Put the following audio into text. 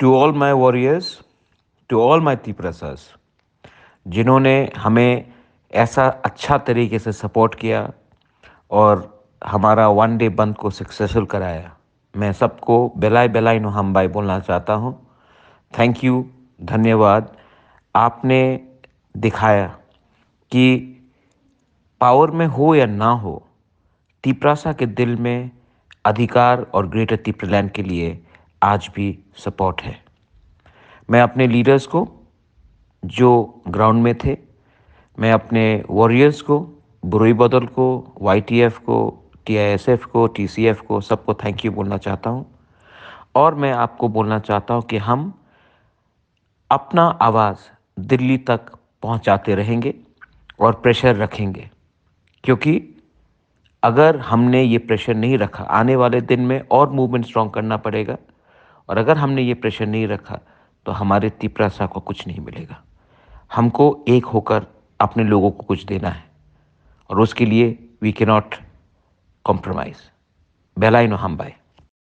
To all my warriors, to all my तीपरसास, जिन्होंने हमें ऐसा अच्छा तरीके से सपोर्ट किया और हमारा वन डे बंद को सक्सेसफुल कराया, मैं सबको बेलाय बेलाय नो हम बाय बोलना चाहता हूँ। थैंक यू, धन्यवाद। आपने दिखाया कि पावर में हो या ना हो, तीपरासा के दिल में अधिकार और ग्रेटर तीपरलैंड के लिए आज भी सपोर्ट है। मैं अपने लीडर्स को जो ग्राउंड में थे, मैं अपने वॉरियर्स को, बुरुई बदल को, वाईटीएफ को, टीआईएसएफ को, टीसीएफ को, सबको थैंक यू बोलना चाहता हूँ। और मैं आपको बोलना चाहता हूँ कि हम अपना आवाज़ दिल्ली तक पहुँचाते रहेंगे और प्रेशर रखेंगे, क्योंकि अगर हमने ये प्रेशर नहीं रखा, आने वाले दिन में और मूवमेंट स्ट्रॉन्ग करना पड़ेगा। और अगर हमने ये प्रेशर नहीं रखा तो हमारे तीपरासा को कुछ नहीं मिलेगा। हमको एक होकर अपने लोगों को कुछ देना है और उसके लिए वी कैन नॉट कॉम्प्रोमाइज। बेलाय नो हम बाय।